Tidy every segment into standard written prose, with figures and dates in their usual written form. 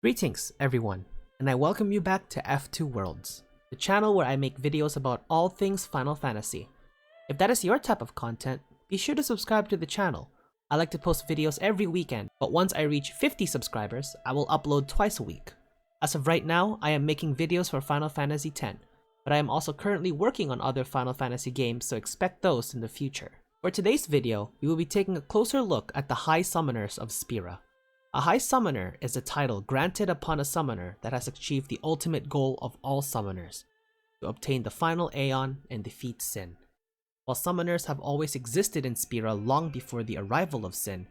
Greetings everyone, and I welcome you back to F2 Worlds, the channel where I make videos about all things Final Fantasy. If that is your type of content, be sure to subscribe to the channel. I like to post videos every weekend, but once I reach 50 subscribers, I will upload twice a week. As of right now, I am making videos for Final Fantasy X, but I am also currently working on other Final Fantasy games, so expect those in the future. For today's video, we will be taking a closer look at the High Summoners of Spira. A High Summoner is a title granted upon a summoner that has achieved the ultimate goal of all summoners, to obtain the final Aeon and defeat Sin. While summoners have always existed in Spira long before the arrival of Sin,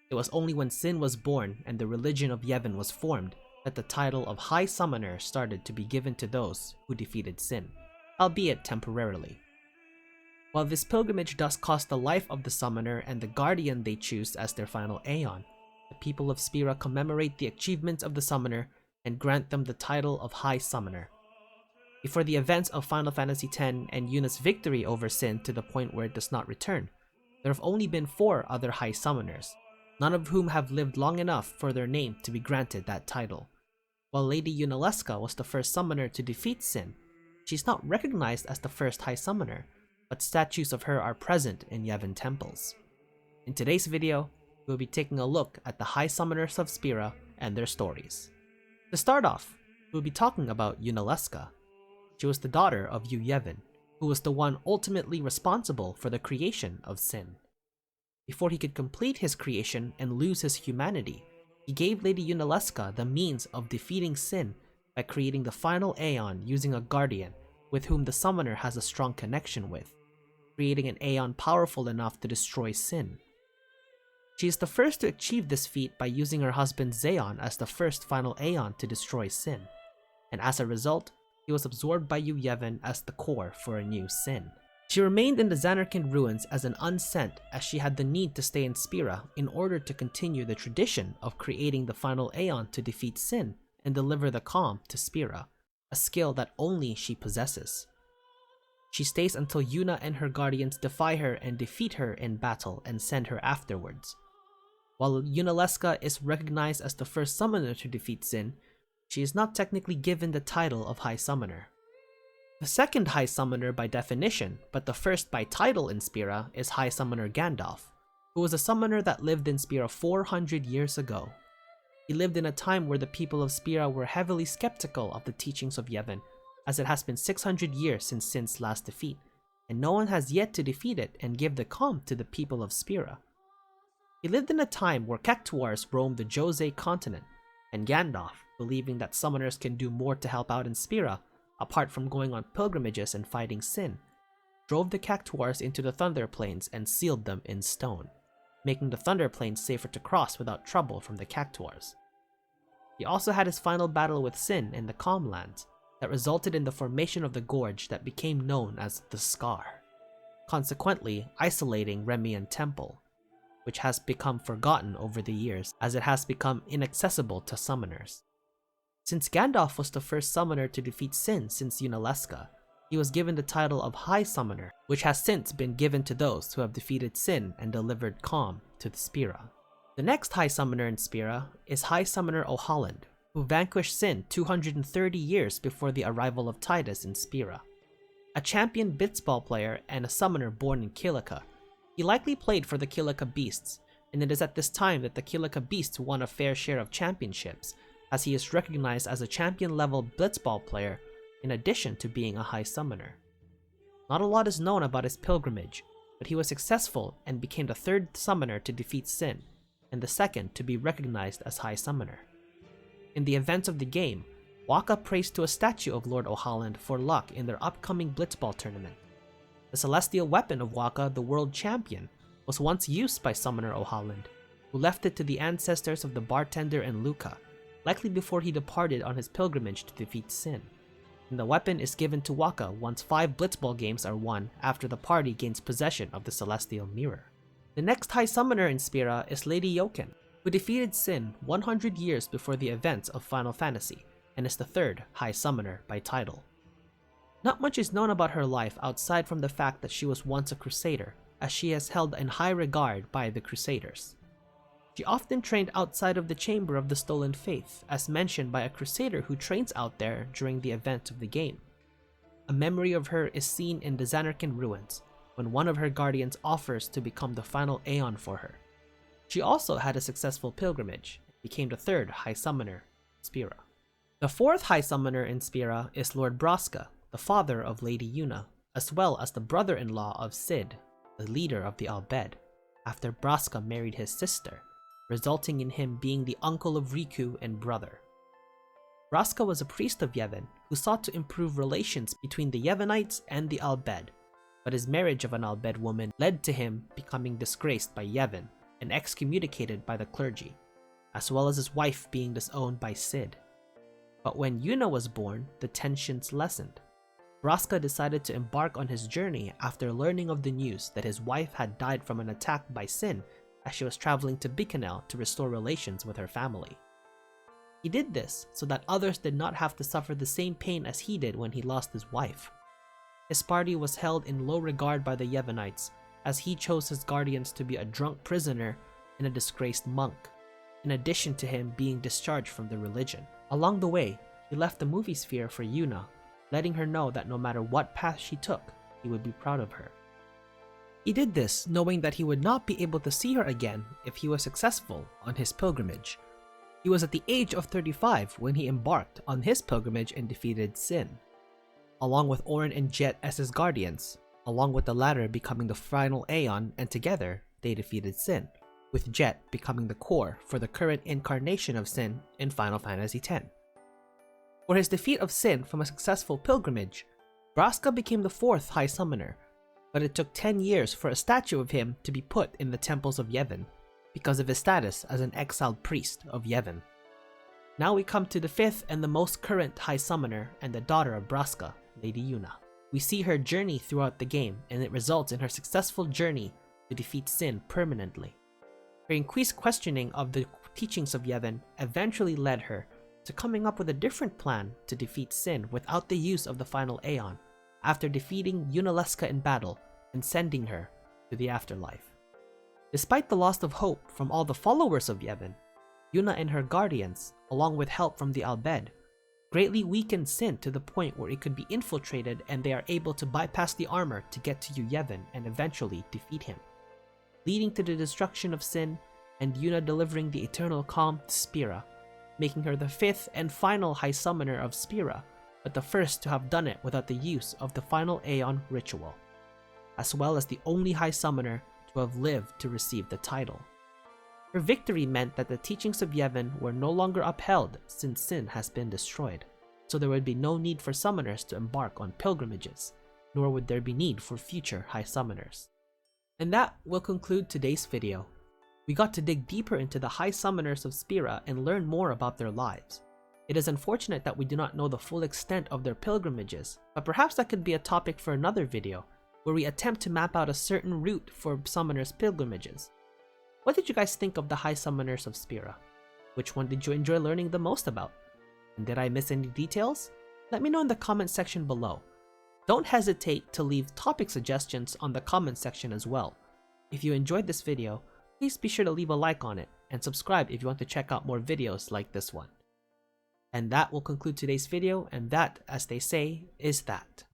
it was only when Sin was born and the religion of Yevon was formed that the title of High Summoner started to be given to those who defeated Sin, albeit temporarily. While this pilgrimage does cost the life of the summoner and the guardian they choose as their final Aeon, the people of Spira commemorate the achievements of the summoner and grant them the title of High Summoner. Before the events of Final Fantasy X and Yuna's victory over Sin to the point where it does not return, there have only been 4 other High Summoners, none of whom have lived long enough for their name to be granted that title. While Lady Yunaluska was the first summoner to defeat Sin, she is not recognized as the first High Summoner, but statues of her are present in Yevon temples. In today's video, we'll be taking a look at the High Summoners of Spira and their stories. To start off, we'll be talking about Yunaluska. She was the daughter of Yevon, who was the one ultimately responsible for the creation of Sin. Before he could complete his creation and lose his humanity, he gave Lady Yunaluska the means of defeating Sin by creating the final Aeon using a guardian with whom the summoner has a strong connection with, creating an Aeon powerful enough to destroy Sin. She is the first to achieve this feat by using her husband Zeon as the first final Aeon to destroy Sin, and as a result, he was absorbed by Yevon as the core for a new Sin. She remained in the Zanarkand ruins as an unsent as she had the need to stay in Spira in order to continue the tradition of creating the final Aeon to defeat Sin and deliver the calm to Spira, a skill that only she possesses. She stays until Yuna and her guardians defy her and defeat her in battle and send her afterwards. While Yunaluska is recognized as the first summoner to defeat Sin, she is not technically given the title of High Summoner. The second High Summoner by definition, but the first by title in Spira, is High Summoner Gandalf, who was a summoner that lived in Spira 400 years ago. He lived in a time where the people of Spira were heavily skeptical of the teachings of Yevon, as it has been 600 years since Sin's last defeat, and no one has yet to defeat it and give the calm to the people of Spira. He lived in a time where Cactuars roamed the Jose continent, and Gandalf, believing that summoners can do more to help out in Spira, apart from going on pilgrimages and fighting Sin, drove the Cactuars into the Thunder Plains and sealed them in stone, making the Thunder Plains safer to cross without trouble from the Cactuars. He also had his final battle with Sin in the Calm Lands, that resulted in the formation of the gorge that became known as the Scar, consequently isolating Remian Temple, which has become forgotten over the years as it has become inaccessible to summoners. Since Gandalf was the first summoner to defeat Sin since Yunaluska, he was given the title of High Summoner, which has since been given to those who have defeated Sin and delivered calm to the Spira. The next High Summoner in Spira is High Summoner Holland, who vanquished Sin 230 years before the arrival of Tidus in Spira. A champion blitzball player and a summoner born in Kilika, he likely played for the Kilika Beasts, and it is at this time that the Kilika Beasts won a fair share of championships, as he is recognized as a champion-level blitzball player in addition to being a High Summoner. Not a lot is known about his pilgrimage, but he was successful and became the 3rd summoner to defeat Sin, and the 2nd to be recognized as High Summoner. In the events of the game, Waka prays to a statue of Lord Holland for luck in their upcoming blitzball tournament. The celestial weapon of Waka, the world champion, was once used by Summoner Holland, who left it to the ancestors of the bartender and Luca, likely before he departed on his pilgrimage to defeat Sin. And the weapon is given to Waka once 5 blitzball games are won after the party gains possession of the celestial mirror. The next High Summoner in Spira is Lady Jochen, who defeated Sin 100 years before the events of Final Fantasy, and is the 3rd High Summoner by title. Not much is known about her life outside from the fact that she was once a Crusader, as she is held in high regard by the Crusaders. She often trained outside of the Chamber of the Stolen Faith, as mentioned by a crusader who trains out there during the event of the game. A memory of her is seen in the Zanarkand ruins, when one of her guardians offers to become the final Aeon for her. She also had a successful pilgrimage, and became the third High Summoner, Spira. The fourth High Summoner in Spira is Lord Broska, the father of Lady Yuna, as well as the brother-in-law of Cid, the leader of the Al Bhed, after Broska married his sister, resulting in him being the uncle of Riku and brother. Broska was a priest of Yevon who sought to improve relations between the Yevonites and the Al Bhed, but his marriage of an Al Bhed woman led to him becoming disgraced by Yevon and excommunicated by the clergy, as well as his wife being disowned by Cid. But when Yuna was born, the tensions lessened. Broska decided to embark on his journey after learning of the news that his wife had died from an attack by Sin as she was traveling to Bikanel to restore relations with her family. He did this so that others did not have to suffer the same pain as he did when he lost his wife. His party was held in low regard by the Yevonites, as he chose his guardians to be a drunk prisoner and a disgraced monk, in addition to him being discharged from the religion. Along the way, he left the movie sphere for Yuna, letting her know that no matter what path she took, he would be proud of her. He did this knowing that he would not be able to see her again if he was successful on his pilgrimage. He was at the age of 35 when he embarked on his pilgrimage and defeated Sin, along with Orin and Jet as his guardians, along with the latter becoming the final Aeon, and together they defeated Sin, with Jet becoming the core for the current incarnation of Sin in Final Fantasy X. For his defeat of Sin from a successful pilgrimage, Broska became the fourth High Summoner, but it took 10 years for a statue of him to be put in the temples of Yevon, because of his status as an exiled priest of Yevon. Now we come to the fifth and the most current High Summoner and the daughter of Broska, Lady Yuna. We see her journey throughout the game, and it results in her successful journey to defeat Sin permanently. Her increased questioning of the teachings of Yevon eventually led her to coming up with a different plan to defeat Sin without the use of the final Aeon, after defeating Yunaluska in battle and sending her to the afterlife. Despite the loss of hope from all the followers of Yevon, Yuna and her guardians, along with help from the Al Bhed, greatly weakened Sin to the point where it could be infiltrated and they are able to bypass the armor to get to Yevon and eventually defeat him, leading to the destruction of Sin and Yuna delivering the eternal calm to Spira, making her the fifth and final High Summoner of Spira, but the first to have done it without the use of the final Aeon ritual, as well as the only High Summoner to have lived to receive the title. Her victory meant that the teachings of Yevon were no longer upheld since Sin has been destroyed, so there would be no need for summoners to embark on pilgrimages, nor would there be need for future High Summoners. And that will conclude today's video. We got to dig deeper into the High Summoners of Spira and learn more about their lives. It is unfortunate that we do not know the full extent of their pilgrimages, but perhaps that could be a topic for another video, where we attempt to map out a certain route for summoners' pilgrimages. What did you guys think of the High Summoners of Spira? Which one did you enjoy learning the most about? And did I miss any details? Let me know in the comment section below. Don't hesitate to leave topic suggestions on the comment section as well. If you enjoyed this video, please be sure to leave a like on it and subscribe if you want to check out more videos like this one. And that will conclude today's video, and that, as they say, is that.